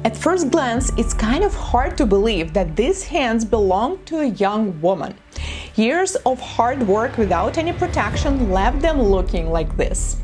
At first glance, it's kind of hard to believe that these hands belong to a young woman. Years of hard work without any protection left them looking like this.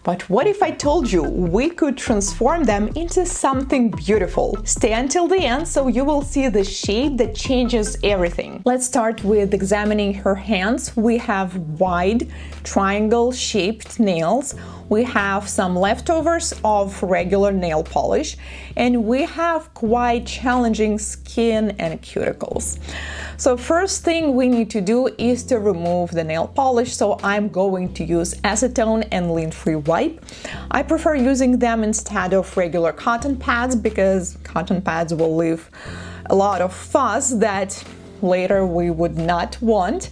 But what if I told you we could transform them into something beautiful? Stay until the end so you will see the shape that changes everything. Let's start with examining her hands. We have wide triangle-shaped nails. We have some leftovers of regular nail polish, and we have quite challenging skin and cuticles. So first thing we need to do is to remove the nail polish, so I'm going to use acetone and lint-free wipe. I prefer using them instead of regular cotton pads because cotton pads will leave a lot of fuzz that later we would not want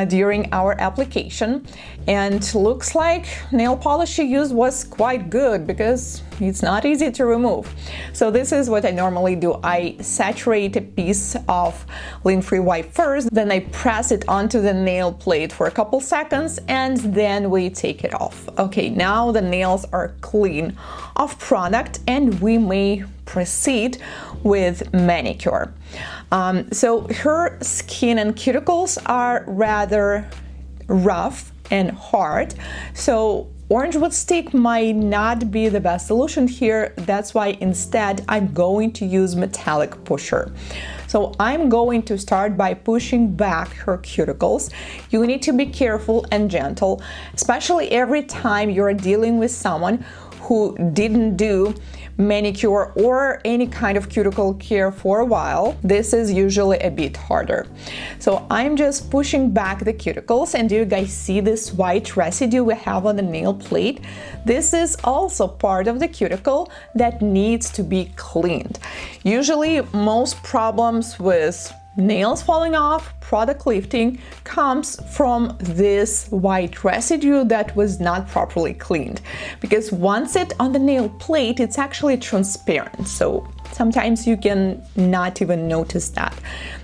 during our application. And looks like nail polish she used was quite good because it's not easy to remove. So this is what I normally do. I saturate a piece of lint-free wipe first, then I press it onto the nail plate for a couple seconds, and then we take it off. Okay, now the nails are clean of product and we may proceed with manicure. So her skin and cuticles are rather rough and hard, so orange wood stick might not be the best solution here. That's why instead I'm going to use metallic pusher. So I'm going to start by pushing back her cuticles. You need to be careful and gentle, especially every time you're dealing with someone who didn't do manicure or any kind of cuticle care for a while. This is usually a bit harder. So I'm just pushing back the cuticles, and do you guys see this white residue we have on the nail plate? This is also part of the cuticle that needs to be cleaned. Usually most problems with nails falling off, product lifting, comes from this white residue that was not properly cleaned. Because once it's on the nail plate, it's actually transparent. So sometimes you can not even notice that.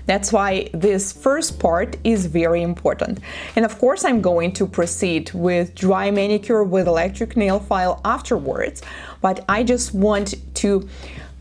That's why this first part is very important. And of course, I'm going to proceed with dry manicure with electric nail file afterwards, but I just want to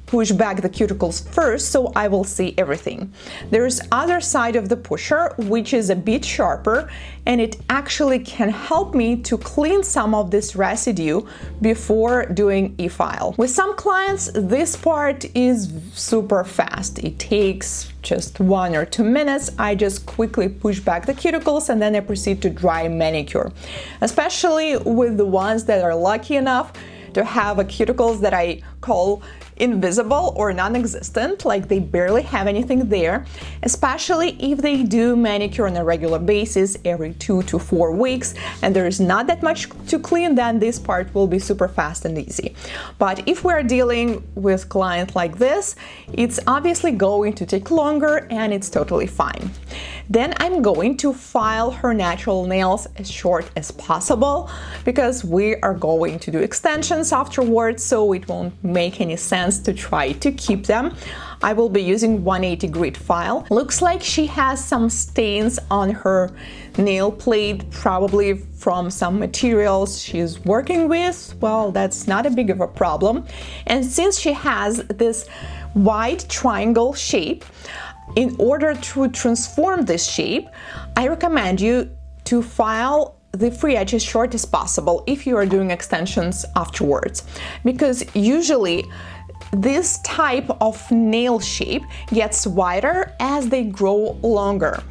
push back the cuticles first so I will see everything. There's other side of the pusher which is a bit sharper, and it actually can help me to clean some of this residue before doing e-file. With some clients this part is super fast. It takes just 1 or 2 minutes. I just quickly push back the cuticles and then I proceed to dry manicure. Especially with the ones that are lucky enough to have a cuticles that I call invisible or non-existent, like they barely have anything there, especially if they do manicure on a regular basis every 2 to 4 weeks and there is not that much to clean, then this part will be super fast and easy. But if we're dealing with clients like this, it's obviously going to take longer and it's totally fine. Then I'm going to file her natural nails as short as possible because we are going to do extensions afterwards, so it won't make any sense to try to keep them. I will be using 180 grit file. Looks like she has some stains on her nail plate, probably from some materials she's working with. Well, that's not a big of a problem. And since she has this wide triangle shape, in order to transform this shape, I recommend you to file the free edge as short as possible if you are doing extensions afterwards, because usually this type of nail shape gets wider as they grow longer.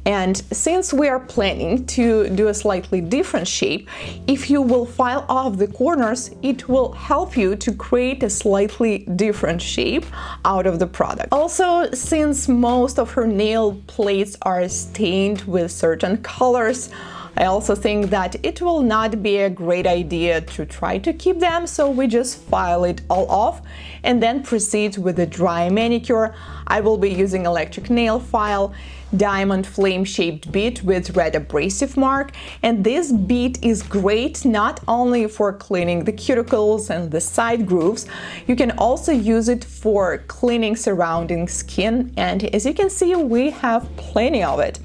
And since we are planning to do a slightly different shape, if you will file off the corners, it will help you to create a slightly different shape out of the product. Also, since most of her nail plates are stained with certain colors, I also think that it will not be a great idea to try to keep them, so we just file it all off and then proceed with the dry manicure. I will be using electric nail file. diamond flame-shaped bead with red abrasive mark, and this bead is great not only for cleaning the cuticles and the side grooves. You can also use it for cleaning surrounding skin, and as you can see, we have plenty of it.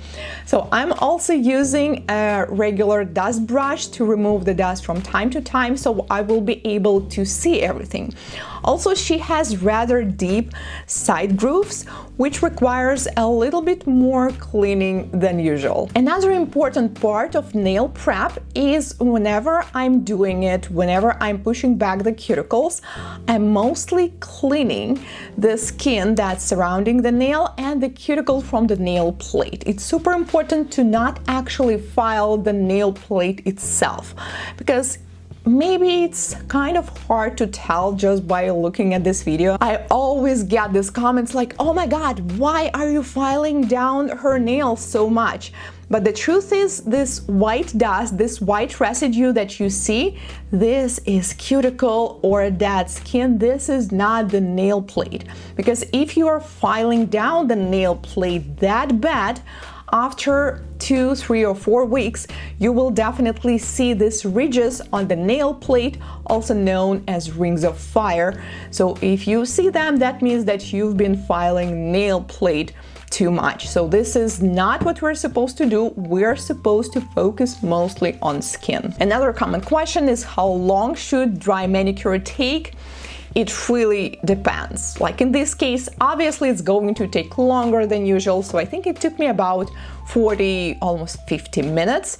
So I'm also using a regular dust brush to remove the dust from time to time, so I will be able to see everything. Also, she has rather deep side grooves, which requires a little bit more cleaning than usual. Another important part of nail prep is whenever I'm doing it, whenever I'm pushing back the cuticles, I'm mostly cleaning the skin that's surrounding the nail and the cuticle from the nail plate. It's super important to not actually file the nail plate itself, because maybe it's kind of hard to tell just by looking at this video. I always get these comments like, oh my god, why are you filing down her nails so much? But the truth is, this white dust, this white residue that you see, this is cuticle or dead skin. This is not the nail plate. Because if you are filing down the nail plate that bad, after 2, 3, or 4 weeks, you will definitely see these ridges on the nail plate, also known as rings of fire. So if you see them, that means that you've been filing nail plate too much. So this is not what we're supposed to do. We're supposed to focus mostly on skin. Another common question is, how long should dry manicure take? It really depends. Like in this case, obviously it's going to take longer than usual, so I think it took me about 40, almost 50 minutes,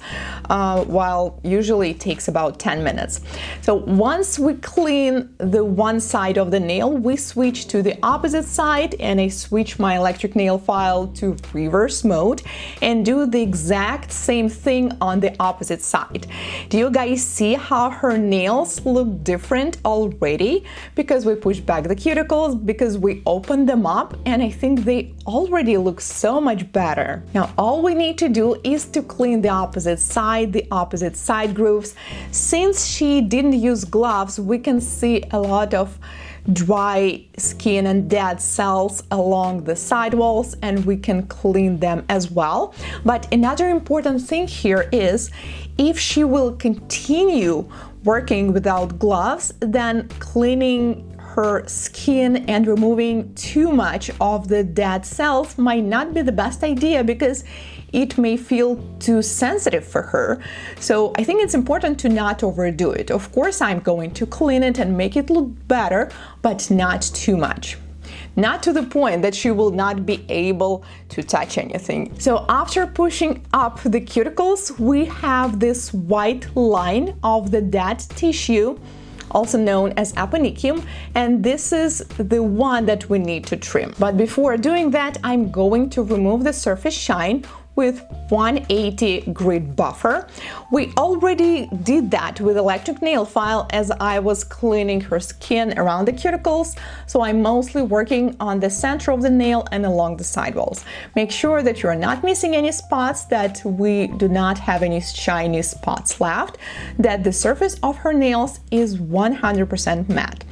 while usually it takes about 10 minutes. So once we clean the one side of the nail, we switch to the opposite side, and I switch my electric nail file to reverse mode and do the exact same thing on the opposite side. Do you guys see how her nails look different already? Because we push back the cuticles, because we open them up, and I think they already look so much better. Now all we need to do is to clean the opposite side grooves. Since she didn't use gloves, we can see a lot of dry skin and dead cells along the side walls, and we can clean them as well. But another important thing here is, if she will continue working without gloves, then cleaning her skin and removing too much of the dead cells might not be the best idea, because it may feel too sensitive for her. So I think it's important to not overdo it. Of course, I'm going to clean it and make it look better, but not too much. Not to the point that she will not be able to touch anything. So after pushing up the cuticles, we have this white line of the dead tissue, also known as aponicum, and this is the one that we need to trim. But before doing that, I'm going to remove the surface shine with 180 grit buffer. We already did that with electric nail file as I was cleaning her skin around the cuticles, so I'm mostly working on the center of the nail and along the side walls. Make sure that you're not missing any spots, that we do not have any shiny spots left, that the surface of her nails is 100% matte.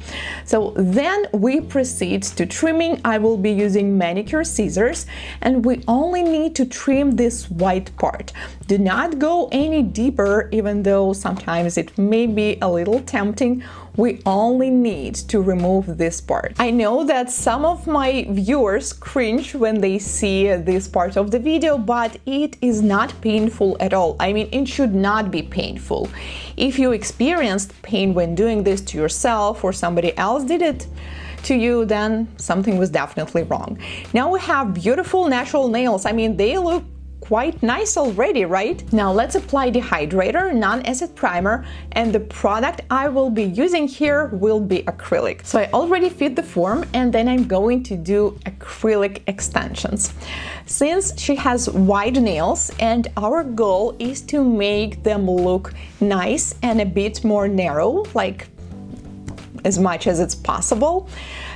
So then we proceed to trimming. I will be using manicure scissors, and we only need to trim this white part. Do not go any deeper, even though sometimes it may be a little tempting. We only need to remove this part. I know that some of my viewers cringe when they see this part of the video, but it is not painful at all. I mean, it should not be painful. If you experienced pain when doing this to yourself, or somebody else did it to you, then something was definitely wrong. Now we have beautiful natural nails. I mean, they look quite nice already, right? Now let's apply the hydrator, non-acid primer, and the product I will be using here will be acrylic. So I already fit the form, and then I'm going to do acrylic extensions. Since she has wide nails and our goal is to make them look nice and a bit more narrow, like as much as it's possible,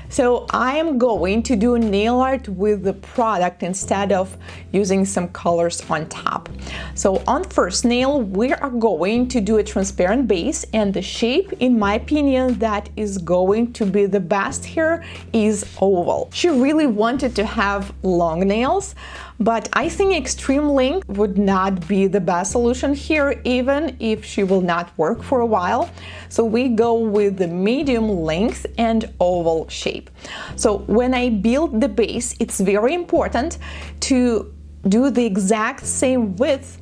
So I am going to do nail art with the product instead of using some colors on top. So on first nail, we are going to do a transparent base, and the shape, in my opinion, that is going to be the best here is oval. She really wanted to have long nails, but I think extreme length would not be the best solution here, even if she will not work for a while. So we go with the medium length and oval shape. So when I build the base, it's very important to do the exact same width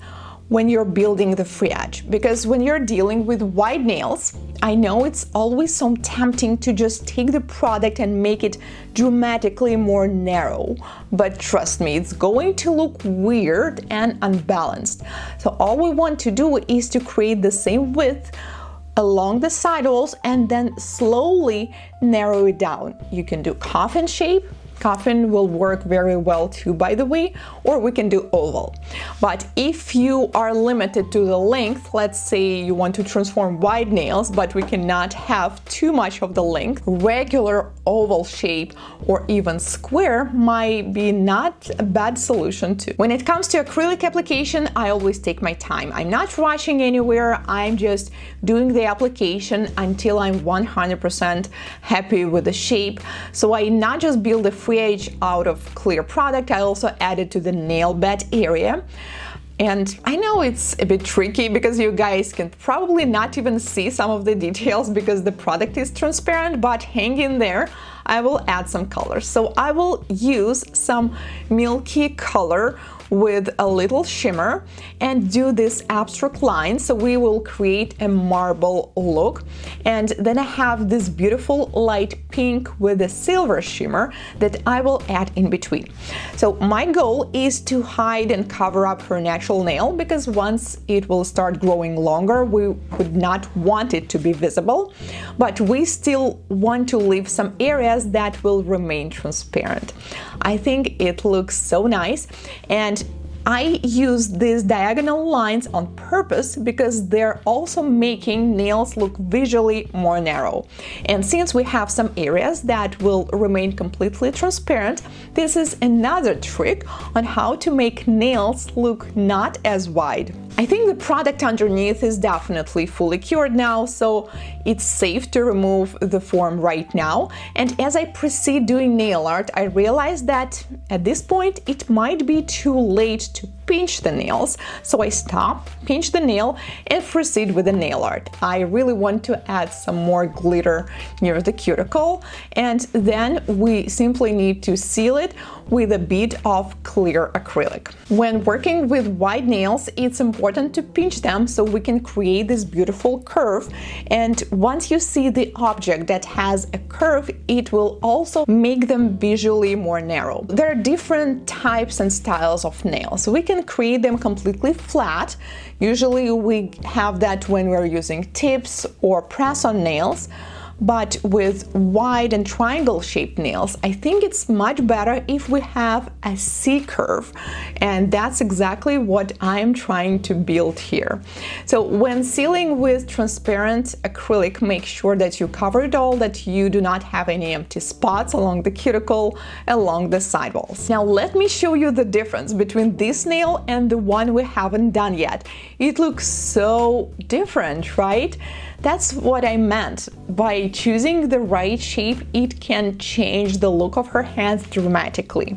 when you're building the free edge, because when you're dealing with wide nails, I know it's always so tempting to just take the product and make it dramatically more narrow, but trust me, it's going to look weird and unbalanced. So all we want to do is to create the same width along the side walls and then slowly narrow it down. You can do coffin shape. Coffin will work very well too, by the way, or we can do oval. But if you are limited to the length, let's say you want to transform wide nails, but we cannot have too much of the length, regular oval shape or even square might be not a bad solution too. When it comes to acrylic application, I always take my time. I'm not rushing anywhere. I'm just doing the application until I'm 100% happy with the shape. So I not just build a free edge out of clear product, I also added to the nail bed area. And I know it's a bit tricky because you guys can probably not even see some of the details because the product is transparent, but hang in there, I will add some colors. So I will use some milky color with a little shimmer and do this abstract line, so we will create a marble look. And then I have this beautiful light pink with a silver shimmer that I will add in between. So my goal is to hide and cover up her natural nail, because once it will start growing longer, we would not want it to be visible, but we still want to leave some areas that will remain transparent. I think it looks so nice, and I use these diagonal lines on purpose because they're also making nails look visually more narrow. And since we have some areas that will remain completely transparent, this is another trick on how to make nails look not as wide. I think the product underneath is definitely fully cured now, so it's safe to remove the form right now. And as I proceed doing nail art, I realized that at this point it might be too late to pinch the nails, so I stop, pinch the nail, and proceed with the nail art. I really want to add some more glitter near the cuticle, and then we simply need to seal it with a bit of clear acrylic. When working with wide nails, it's important to pinch them so we can create this beautiful curve, and once you see the object that has a curve, it will also make them visually more narrow. There are different types and styles of nails. We can create them completely flat. Usually we have that when we're using tips or press-on nails. But with wide and triangle shaped nails, I think it's much better if we have a C curve, and that's exactly what I'm trying to build here. So when sealing with transparent acrylic, make sure that you cover it all, that you do not have any empty spots along the cuticle, along the sidewalls. Now let me show you the difference between this nail and the one we haven't done yet. It looks so different, right? That's what I meant. By choosing the right shape, it can change the look of her hands dramatically.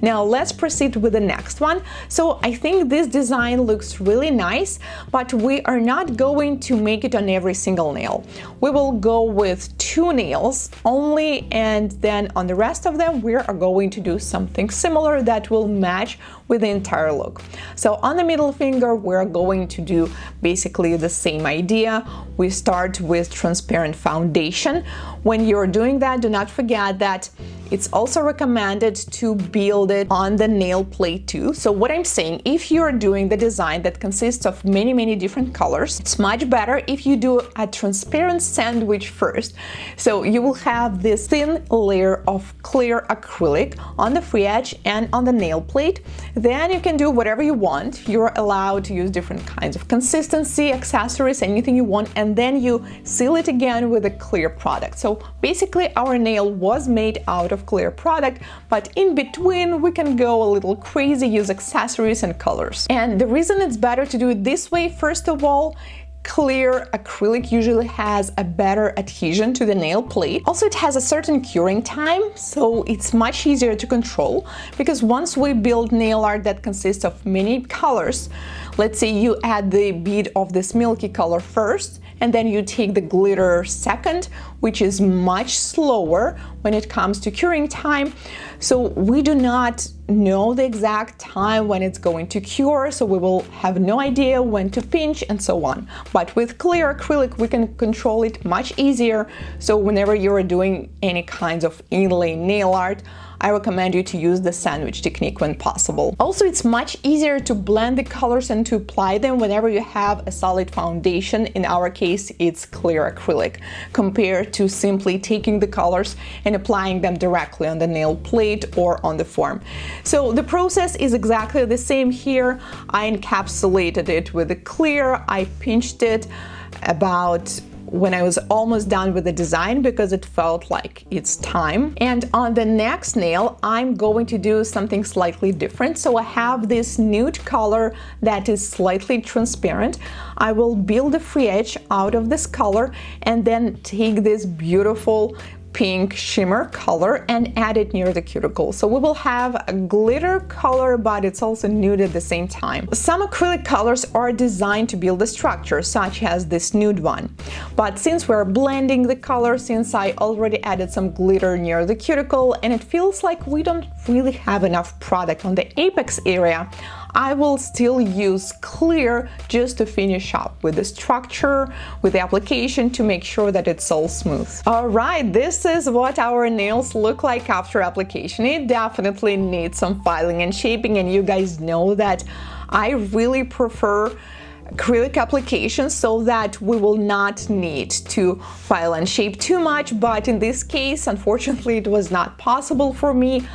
Now let's proceed with the next one. So I think this design looks really nice, but we are not going to make it on every single nail. We will go with 2 nails only, and then on the rest of them we are going to do something similar that will match with the entire look. So on the middle finger we're going to do basically the same idea. We start with transparent foundation. When you're doing that, do not forget that it's also recommended to build it on the nail plate too. So what I'm saying, if you're doing the design that consists of many different colors, it's much better if you do a transparent sandwich first. So you will have this thin layer of clear acrylic on the free edge and on the nail plate. Then you can do whatever you want. You're allowed to use different kinds of consistency, accessories, anything you want, and then you seal it again with a clear product. So So basically our nail was made out of clear product, but in between we can go a little crazy, use accessories and colors. And the reason it's better to do it this way, first of all, clear acrylic usually has a better adhesion to the nail plate. Also, it has a certain curing time, so it's much easier to control, because once we build nail art that consists of many colors, let's say you add the bead of this milky color first, and then you take the glitter second, which is much slower when it comes to curing time. So we do not know the exact time when it's going to cure, so we will have no idea when to pinch and so on. But with clear acrylic, we can control it much easier. So whenever you're doing any kinds of inlay nail art, I recommend you to use the sandwich technique when possible. Also, it's much easier to blend the colors and to apply them whenever you have a solid foundation. In our case, it's clear acrylic, compared to simply taking the colors and applying them directly on the nail plate or on the form. So the process is exactly the same here. I encapsulated it with the clear. I pinched it about when I was almost done with the design, because it felt like it's time. And on the next nail, I'm going to do something slightly different. So I have this nude color that is slightly transparent. I will build a free edge out of this color and then take this beautiful pink shimmer color and add it near the cuticle. So we will have a glitter color, but it's also nude at the same time. Some acrylic colors are designed to build a structure, such as this nude one. But since we're blending the color, since I already added some glitter near the cuticle, and it feels like we don't really have enough product on the apex area, I will still use clear just to finish up with the structure, with the application, to make sure that it's all smooth. All right, this is what our nails look like after application. It definitely needs some filing and shaping, and you guys know that I really prefer acrylic applications so that we will not need to file and shape too much, but in this case, unfortunately, it was not possible for me.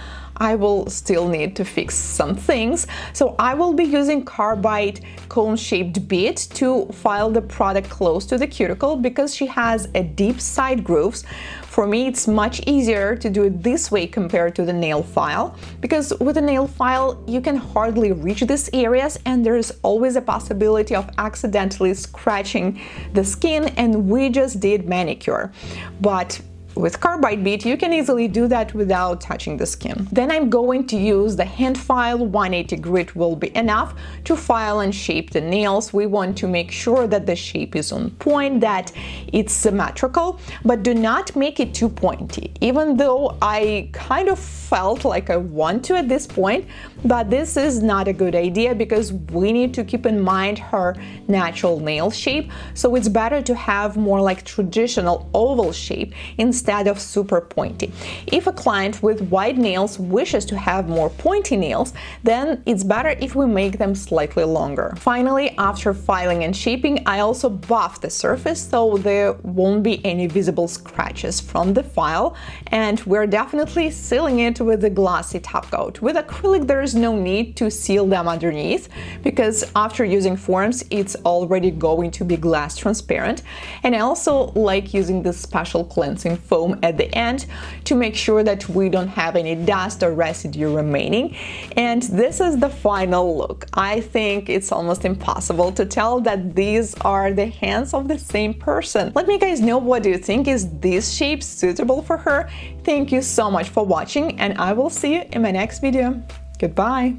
I will still need to fix some things. So I will be using carbide cone-shaped bit to file the product close to the cuticle, because she has a deep side grooves. For me, it's much easier to do it this way compared to the nail file, because with a nail file, you can hardly reach these areas and there's always a possibility of accidentally scratching the skin, and we just did manicure. But with carbide bit, you can easily do that without touching the skin. Then I'm going to use the hand file. 180 grit will be enough to file and shape the nails. We want to make sure that the shape is on point, that it's symmetrical, but do not make it too pointy. Even though I kind of felt like I want to at this point, but this is not a good idea, because we need to keep in mind her natural nail shape. So it's better to have more like traditional oval shape instead of super pointy. If a client with wide nails wishes to have more pointy nails, then it's better if we make them slightly longer. Finally, after filing and shaping, I also buff the surface so there won't be any visible scratches from the file, and we're definitely sealing it with a glossy top coat. With acrylic, there is no need to seal them underneath, because after using forms, it's already going to be glass transparent. And I also like using this special cleansing foam at the end to make sure that we don't have any dust or residue remaining. And this is the final look. I think it's almost impossible to tell that these are the hands of the same person. Let me guys know, what do you think? Is this shape suitable for her? Thank you so much for watching, and I will see you in my next video. Goodbye!